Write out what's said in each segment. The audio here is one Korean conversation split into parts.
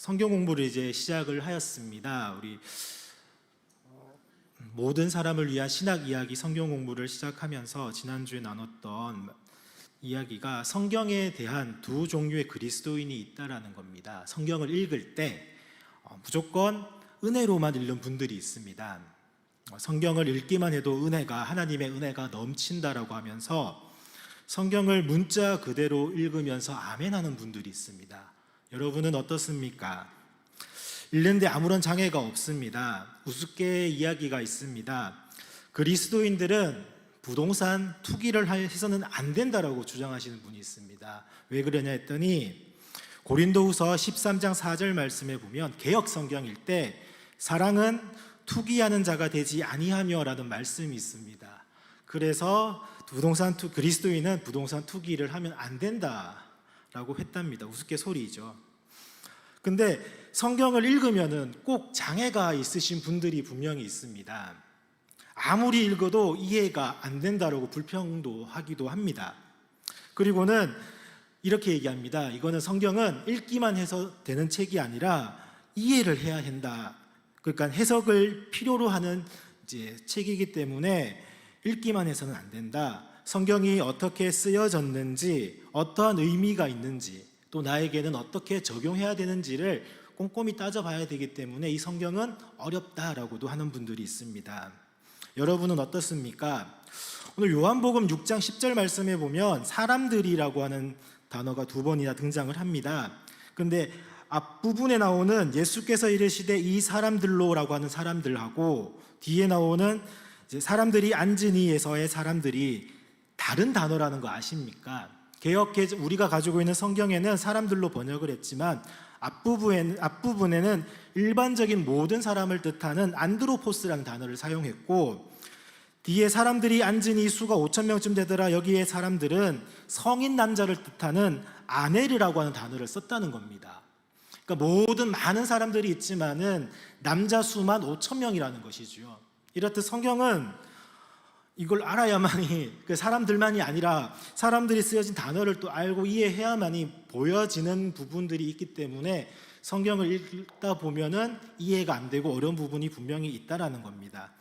성경 공부를 이제 시작을 하였습니다. 우리 모든 사람을 위한 신학 이야기 성경 공부를 시작하면서 지난주에 나눴던 이야기가 성경에 대한 두 종류의 그리스도인이 있다라는 겁니다. 성경을 읽을 때 무조건 은혜로만 읽는 분들이 있습니다. 성경을 읽기만 해도 하나님의 은혜가 넘친다라고 하면서 성경을 문자 그대로 읽으면서 아멘 하는 분들이 있습니다. 여러분은 어떻습니까? 읽는데 아무런 장애가 없습니다. 우습게 이야기가 있습니다. 그리스도인들은 부동산 투기를 해서는 안 된다라고 주장하시는 분이 있습니다. 왜 그러냐 했더니 고린도후서 13장 4절 말씀에 보면 개역 성경일 때 사랑은 투기하는 자가 되지 아니하며라는 말씀이 있습니다. 그래서 그리스도인은 부동산 투기를 하면 안 된다라고 했답니다. 우스갯소리죠. 근데 성경을 읽으면은 꼭 장애가 있으신 분들이 분명히 있습니다. 아무리 읽어도 이해가 안 된다라고 불평도 하기도 합니다. 그리고는 이렇게 얘기합니다. 이거는 성경은 읽기만 해서 되는 책이 아니라 이해를 해야 한다. 그러니까 해석을 필요로 하는 책이기 때문에 읽기만 해서는 안 된다. 성경이 어떻게 쓰여졌는지, 어떠한 의미가 있는지, 또 나에게는 어떻게 적용해야 되는지를 꼼꼼히 따져봐야 되기 때문에 이 성경은 어렵다라고도 하는 분들이 있습니다. 여러분은 어떻습니까? 오늘 요한복음 6장 10절 말씀에 보면 사람들이라고 하는 단어가 두 번이나 등장을 합니다. 그런데 앞부분에 나오는 예수께서 이르시되 이 사람들로라고 하는 사람들하고 뒤에 나오는 이제 사람들이 앉으니에서의 사람들이 다른 단어라는 거 아십니까? 우리가 가지고 있는 성경에는 사람들로 번역을 했지만 앞부분에는 일반적인 모든 사람을 뜻하는 안드로포스라는 단어를 사용했고, 뒤에 사람들이 앉으니 수가 5,000명쯤 되더라. 여기에 사람들은 성인 남자를 뜻하는 아네르라고 하는 단어를 썼다는 겁니다. 그러니까 많은 사람들이 있지만은 남자 수만 5,000명이라는 것이죠. 이렇듯 성경은 이걸 알아야만이 그 사람들만이 아니라 사람들이 쓰여진 단어를 또 알고 이해해야만이 보여지는 부분들이 있기 때문에 성경을 읽다 보면은 이해가 안 되고 어려운 부분이 분명히 있다라는 겁니다.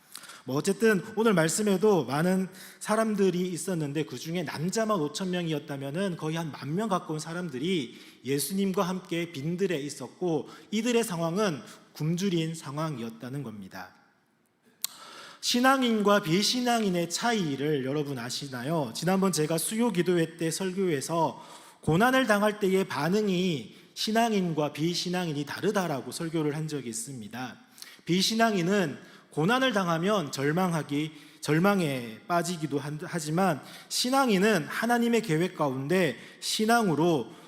어쨌든 오늘 말씀에도 많은 사람들이 있었는데 그 중에 남자만 5,000명이었다면은 거의 한 10,000명 가까운 사람들이 예수님과 함께 빈들에 있었고 이들의 상황은 굶주린 상황이었다는 겁니다. 신앙인과 비신앙인의 차이를 여러분 아시나요? 지난번 제가 수요 기도회 때 설교에서 고난을 당할 때의 반응이 신앙인과 비신앙인이 다르다라고 설교를 한 적이 있습니다. 비신앙인은 고난을 당하면 절망에 빠지기도 하지만 신앙인은 하나님의 계획 가운데 신앙으로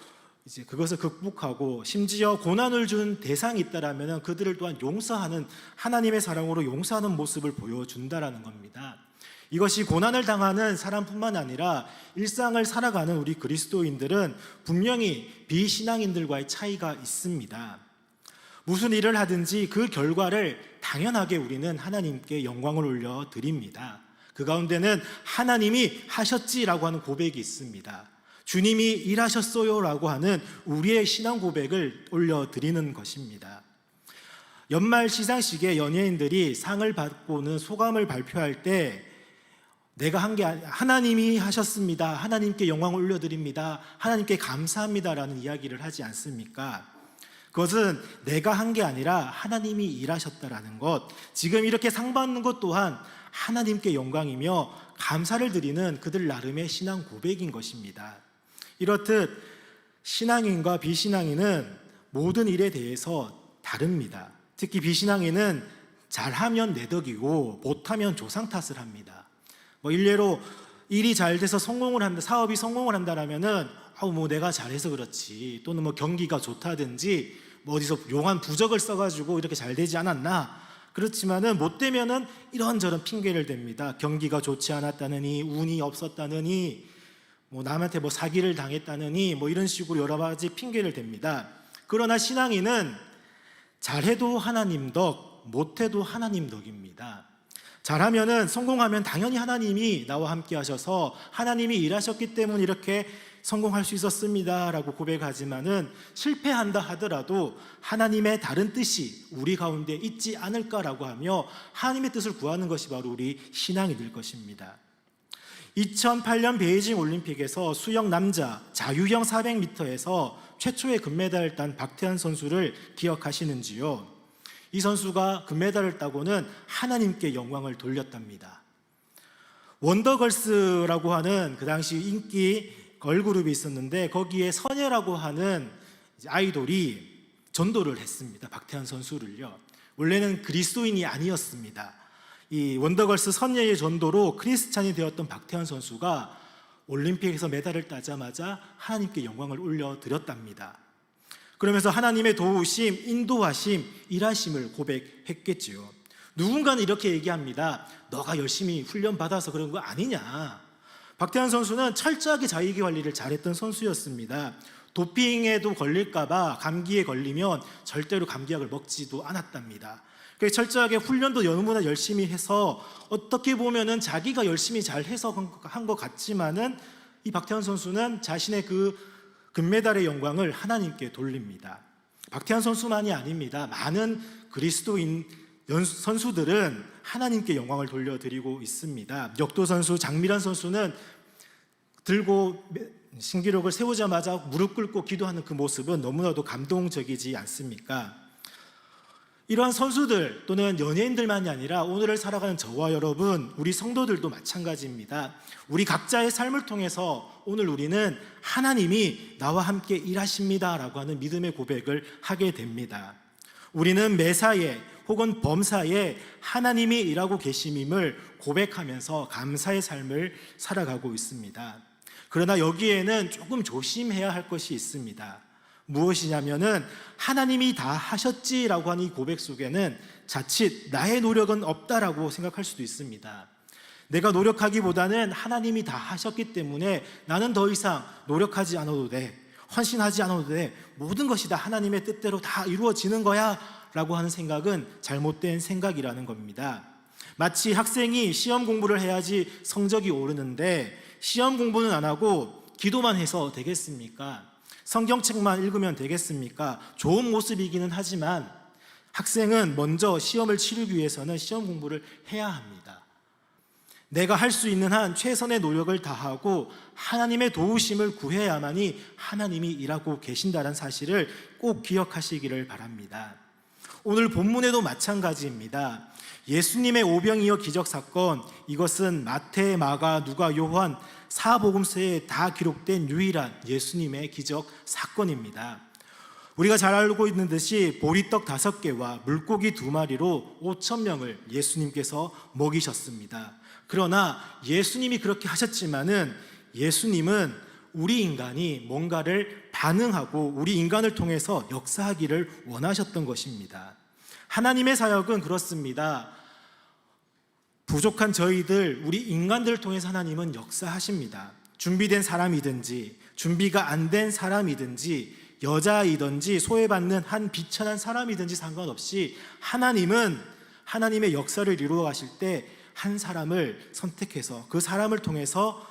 이제 그것을 극복하고 심지어 고난을 준 대상이 있다라면 그들을 또한 용서하는 하나님의 사랑으로 용서하는 모습을 보여준다라는 겁니다. 이것이 고난을 당하는 사람뿐만 아니라 일상을 살아가는 우리 그리스도인들은 분명히 비신앙인들과의 차이가 있습니다. 무슨 일을 하든지 그 결과를 당연하게 우리는 하나님께 영광을 올려드립니다. 그 가운데는 하나님이 하셨지라고 하는 고백이 있습니다. 주님이 일하셨어요 라고 하는 우리의 신앙 고백을 올려드리는 것입니다. 연말 시상식에 연예인들이 상을 받고는 소감을 발표할 때 내가 한 게 하나님이 하셨습니다, 하나님께 영광을 올려드립니다, 하나님께 감사합니다라는 이야기를 하지 않습니까? 그것은 내가 한 게 아니라 하나님이 일하셨다라는 것, 지금 이렇게 상 받는 것 또한 하나님께 영광이며 감사를 드리는 그들 나름의 신앙 고백인 것입니다. 이렇듯 신앙인과 비신앙인은 모든 일에 대해서 다릅니다. 특히 비신앙인은 잘하면 내 덕이고 못하면 조상 탓을 합니다. 일례로 일이 잘 돼서 성공을 한다, 사업이 성공을 한다라면은 내가 잘해서 그렇지, 또는 경기가 좋다든지 어디서 용한 부적을 써가지고 이렇게 잘 되지 않았나. 그렇지만은 못 되면은 이런저런 핑계를 댑니다. 경기가 좋지 않았다느니, 운이 없었다느니, 남한테 사기를 당했다느니 이런 식으로 여러 가지 핑계를 댑니다. 그러나 신앙인은 잘해도 하나님 덕, 못해도 하나님 덕입니다. 잘하면은 성공하면 당연히 하나님이 나와 함께 하셔서 하나님이 일하셨기 때문에 이렇게 성공할 수 있었습니다라고 고백하지만은 실패한다 하더라도 하나님의 다른 뜻이 우리 가운데 있지 않을까라고 하며 하나님의 뜻을 구하는 것이 바로 우리 신앙이 될 것입니다. 2008년 베이징 올림픽에서 수영 남자 자유형 400m에서 최초의 금메달을 딴 박태환 선수를 기억하시는지요? 이 선수가 금메달을 따고는 하나님께 영광을 돌렸답니다. 원더걸스라고 하는 그 당시 인기 걸그룹이 있었는데 거기에 선예라고 하는 아이돌이 전도를 했습니다. 박태환 선수를요. 원래는 그리스도인이 아니었습니다. 이 원더걸스 선예의 전도로 크리스찬이 되었던 박태환 선수가 올림픽에서 메달을 따자마자 하나님께 영광을 올려드렸답니다. 그러면서 하나님의 도우심, 인도하심, 일하심을 고백했겠지요. 누군가는 이렇게 얘기합니다. 너가 열심히 훈련받아서 그런 거 아니냐. 박태환 선수는 철저하게 자기관리를 잘했던 선수였습니다. 도핑에도 걸릴까봐 감기에 걸리면 절대로 감기약을 먹지도 않았답니다. 철저하게 훈련도 너무나 열심히 해서 어떻게 보면은 자기가 열심히 잘해서 한 것 같지만은 이 박태환 선수는 자신의 그 금메달의 영광을 하나님께 돌립니다. 박태환 선수만이 아닙니다. 많은 그리스도인 선수들은 하나님께 영광을 돌려드리고 있습니다. 역도 선수 장미란 선수는 들고 신기록을 세우자마자 무릎 꿇고 기도하는 그 모습은 너무나도 감동적이지 않습니까? 이러한 선수들 또는 연예인들만이 아니라 오늘을 살아가는 저와 여러분, 우리 성도들도 마찬가지입니다. 우리 각자의 삶을 통해서 오늘 우리는 하나님이 나와 함께 일하십니다라고 하는 믿음의 고백을 하게 됩니다. 우리는 매사에 혹은 범사에 하나님이 일하고 계심임을 고백하면서 감사의 삶을 살아가고 있습니다. 그러나 여기에는 조금 조심해야 할 것이 있습니다. 무엇이냐면은 하나님이 다 하셨지라고 하는 이 고백 속에는 자칫 나의 노력은 없다라고 생각할 수도 있습니다. 내가 노력하기보다는 하나님이 다 하셨기 때문에 나는 더 이상 노력하지 않아도 돼, 헌신하지 않아도 돼, 모든 것이 다 하나님의 뜻대로 다 이루어지는 거야 라고 하는 생각은 잘못된 생각이라는 겁니다. 마치 학생이 시험 공부를 해야지 성적이 오르는데 시험 공부는 안 하고 기도만 해서 되겠습니까? 성경책만 읽으면 되겠습니까? 좋은 모습이기는 하지만 학생은 먼저 시험을 치르기 위해서는 시험 공부를 해야 합니다. 내가 할 수 있는 한 최선의 노력을 다하고 하나님의 도우심을 구해야만이 하나님이 일하고 계신다는 사실을 꼭 기억하시기를 바랍니다. 오늘 본문에도 마찬가지입니다. 예수님의 오병이어 기적 사건, 이것은 마태, 마가, 누가, 요한 사복음서에 다 기록된 유일한 예수님의 기적 사건입니다. 우리가 잘 알고 있는 듯이 보리떡 5개와 물고기 2마리로 5,000명을 예수님께서 먹이셨습니다. 그러나 예수님이 그렇게 하셨지만은 예수님은 우리 인간이 뭔가를 반응하고 우리 인간을 통해서 역사하기를 원하셨던 것입니다. 하나님의 사역은 그렇습니다. 부족한 저희들, 우리 인간들을 통해서 하나님은 역사하십니다. 준비된 사람이든지 준비가 안 된 사람이든지 여자이든지 소외받는 한 비천한 사람이든지 상관없이 하나님은 하나님의 역사를 이루어 가실 때 한 사람을 선택해서 그 사람을 통해서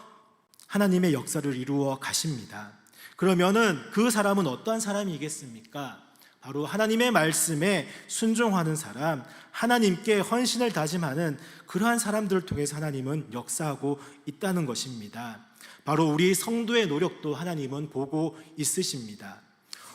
하나님의 역사를 이루어 가십니다. 그러면은 그 사람은 어떠한 사람이겠습니까? 바로 하나님의 말씀에 순종하는 사람, 하나님께 헌신을 다짐하는 그러한 사람들을 통해서 하나님은 역사하고 있다는 것입니다. 바로 우리 성도의 노력도 하나님은 보고 있으십니다.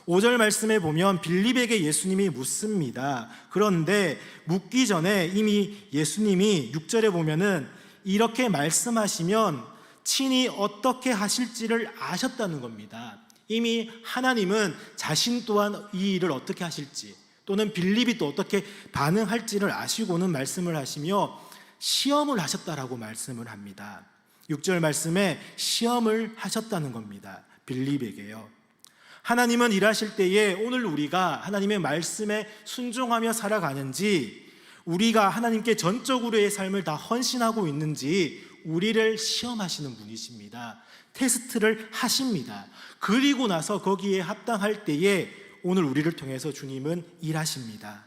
5절 말씀에 보면 빌립에게 예수님이 묻습니다. 그런데 묻기 전에 이미 예수님이 6절에 보면은 이렇게 말씀하시면 친히 어떻게 하실지를 아셨다는 겁니다. 이미 하나님은 자신 또한 이 일을 어떻게 하실지 또는 빌립이 또 어떻게 반응할지를 아시고는 말씀을 하시며 시험을 하셨다라고 말씀을 합니다. 6절 말씀에 시험을 하셨다는 겁니다. 빌립에게요. 하나님은 일하실 때에 오늘 우리가 하나님의 말씀에 순종하며 살아가는지, 우리가 하나님께 전적으로의 삶을 다 헌신하고 있는지 우리를 시험하시는 분이십니다. 테스트를 하십니다. 그리고 나서 거기에 합당할 때에 오늘 우리를 통해서 주님은 일하십니다.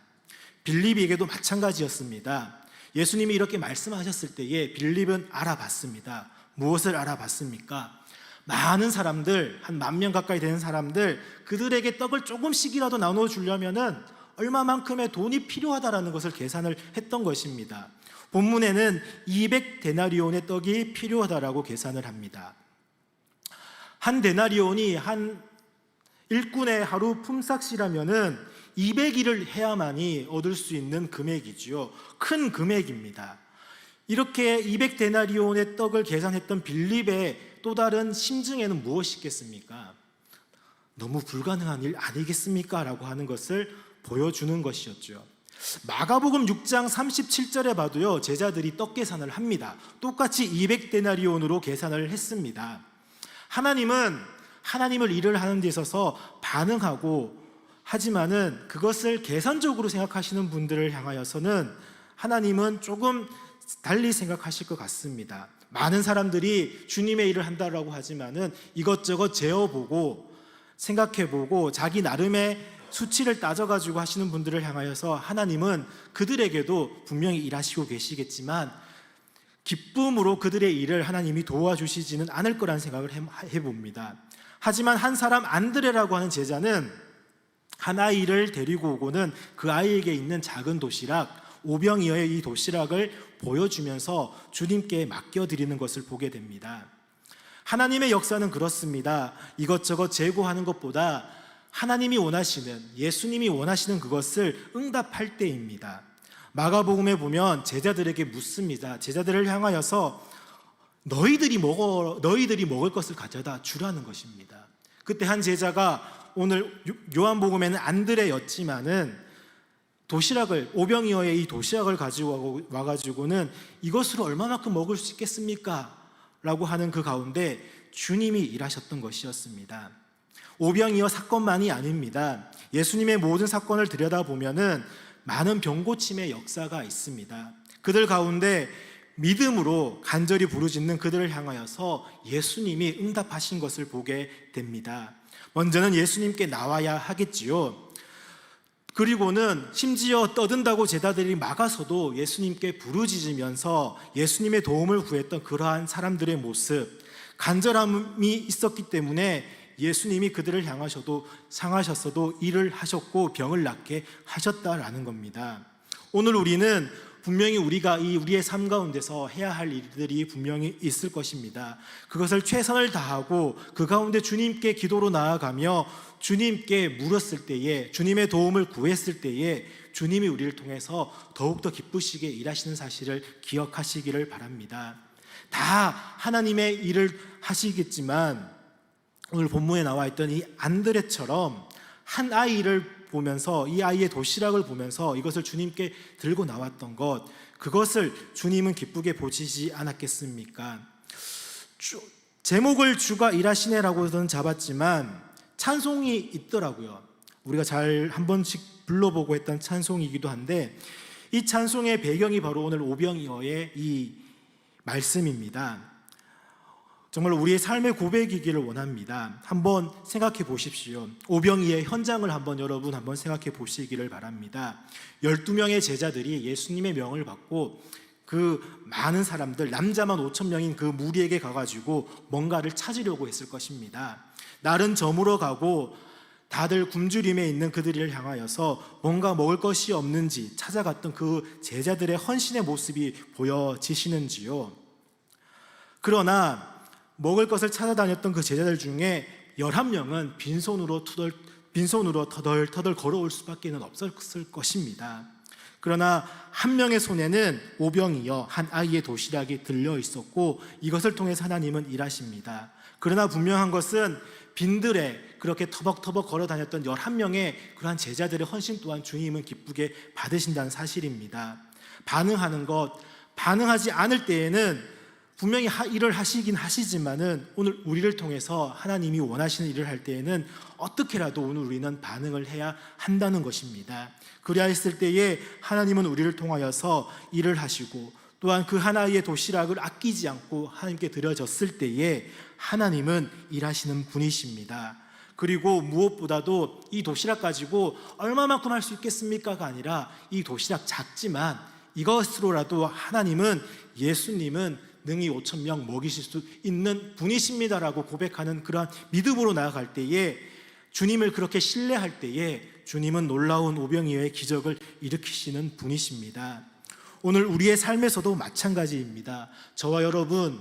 빌립에게도 마찬가지였습니다. 예수님이 이렇게 말씀하셨을 때에 빌립은 알아봤습니다. 무엇을 알아봤습니까? 많은 사람들, 한 10,000명 가까이 되는 사람들, 그들에게 떡을 조금씩이라도 나눠주려면은 얼마만큼의 돈이 필요하다라는 것을 계산을 했던 것입니다. 본문에는 200데나리온의 떡이 필요하다라고 계산을 합니다. 한 데나리온이 한 일꾼의 하루 품삯이라면은 200일을 해야만이 얻을 수 있는 금액이지요. 큰 금액입니다. 이렇게 200데나리온의 떡을 계산했던 빌립의 또 다른 심증에는 무엇이 있겠습니까? 너무 불가능한 일 아니겠습니까? 라고 하는 것을 보여주는 것이었죠. 마가복음 6장 37절에 봐도요, 제자들이 떡 계산을 합니다. 똑같이 200데나리온으로 계산을 했습니다. 하나님을 일을 하는 데 있어서 반응하고, 하지만은 그것을 계산적으로 생각하시는 분들을 향하여서는 하나님은 조금 달리 생각하실 것 같습니다. 많은 사람들이 주님의 일을 한다라고 하지만은 이것저것 재어보고 생각해보고 자기 나름의 수치를 따져가지고 하시는 분들을 향하여서 하나님은 그들에게도 분명히 일하시고 계시겠지만 기쁨으로 그들의 일을 하나님이 도와주시지는 않을 거라는 생각을 해봅니다. 하지만 한 사람 안드레라고 하는 제자는 한 아이를 데리고 오고는 그 아이에게 있는 작은 도시락, 오병이어의 이 도시락을 보여주면서 주님께 맡겨드리는 것을 보게 됩니다. 하나님의 역사는 그렇습니다. 이것저것 재고하는 것보다 하나님이 원하시는, 예수님이 원하시는 그것을 응답할 때입니다. 마가복음에 보면 제자들에게 묻습니다. 제자들을 향하여서 너희들이 먹을 것을 가져다 주라는 것입니다. 그때 한 제자가, 오늘 요한복음에는 안드레였지만은 오병이어의 이 도시락을 가지고 와가지고는 이것으로 얼마만큼 먹을 수 있겠습니까? 라고 하는 그 가운데 주님이 일하셨던 것이었습니다. 오병이어 사건만이 아닙니다. 예수님의 모든 사건을 들여다보면은 많은 병고침의 역사가 있습니다. 그들 가운데 믿음으로 간절히 부르짖는 그들을 향하여서 예수님이 응답하신 것을 보게 됩니다. 먼저는 예수님께 나와야 하겠지요. 그리고는 심지어 떠든다고 제자들이 막아서도 예수님께 부르짖으면서 예수님의 도움을 구했던 그러한 사람들의 모습, 간절함이 있었기 때문에 예수님이 그들을 상하셨어도 일을 하셨고 병을 낫게 하셨다라는 겁니다. 오늘 우리는 분명히 우리의 삶 가운데서 해야 할 일들이 분명히 있을 것입니다. 그것을 최선을 다하고 그 가운데 주님께 기도로 나아가며 주님께 물었을 때에, 주님의 도움을 구했을 때에 주님이 우리를 통해서 더욱더 기쁘시게 일하시는 사실을 기억하시기를 바랍니다. 다 하나님의 일을 하시겠지만 오늘 본문에 나와 있던 이 안드레처럼 한 아이를 보면서, 이 아이의 도시락을 보면서 이것을 주님께 들고 나왔던 것, 그것을 주님은 기쁘게 보시지 않았겠습니까? 제목을 주가 일하시네라고는 잡았지만 찬송이 있더라고요. 우리가 잘 한 번씩 불러보고 했던 찬송이기도 한데, 이 찬송의 배경이 바로 오늘 오병이어의 이 말씀입니다. 정말 우리의 삶의 고백이기를 원합니다. 한번 생각해 보십시오. 오병이의 현장을 여러분 한번 생각해 보시기를 바랍니다. 12명의 제자들이 예수님의 명을 받고 그 많은 사람들, 남자만 5,000명인 그 무리에게 가가지고 뭔가를 찾으려고 했을 것입니다. 날은 저물어 가고 다들 굶주림에 있는 그들을 향하여서 뭔가 먹을 것이 없는지 찾아갔던 그 제자들의 헌신의 모습이 보여지시는지요? 그러나 먹을 것을 찾아다녔던 그 제자들 중에 11명은 빈손으로 터덜터덜 걸어올 수밖에 없었을 것입니다. 그러나 한 명의 손에는 오병이어 한 아이의 도시락이 들려 있었고 이것을 통해서 하나님은 일하십니다. 그러나 분명한 것은 빈들에 그렇게 터벅터벅 걸어 다녔던 11명의 그러한 제자들의 헌신 또한 주님은 기쁘게 받으신다는 사실입니다. 반응하지 않을 때에는 분명히 일을 하시긴 하시지만은 오늘 우리를 통해서 하나님이 원하시는 일을 할 때에는 어떻게라도 오늘 우리는 반응을 해야 한다는 것입니다. 그래야 했을 때에 하나님은 우리를 통하여서 일을 하시고 또한 그 하나의 도시락을 아끼지 않고 하나님께 드려졌을 때에 하나님은 일하시는 분이십니다. 그리고 무엇보다도 이 도시락 가지고 얼마만큼 할 수 있겠습니까가 아니라 이 도시락 작지만 이것으로라도 예수님은 능히 5천 명 먹이실 수 있는 분이십니다라고 고백하는 그러한 믿음으로 나아갈 때에, 주님을 그렇게 신뢰할 때에 주님은 놀라운 오병이어의 기적을 일으키시는 분이십니다. 오늘 우리의 삶에서도 마찬가지입니다. 저와 여러분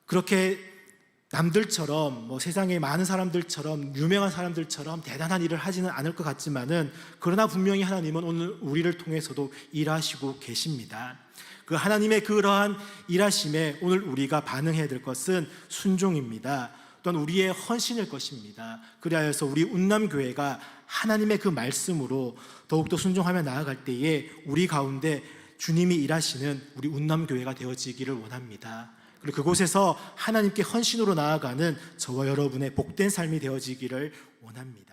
그렇게 남들처럼 세상의 많은 사람들처럼 유명한 사람들처럼 대단한 일을 하지는 않을 것 같지만은, 그러나 분명히 하나님은 오늘 우리를 통해서도 일하시고 계십니다. 그 하나님의 그러한 일하심에 오늘 우리가 반응해야 될 것은 순종입니다. 또한 우리의 헌신일 것입니다. 그리하여서 우리 운남교회가 하나님의 그 말씀으로 더욱더 순종하며 나아갈 때에 우리 가운데 주님이 일하시는 우리 운남교회가 되어지기를 원합니다. 그리고 그곳에서 하나님께 헌신으로 나아가는 저와 여러분의 복된 삶이 되어지기를 원합니다.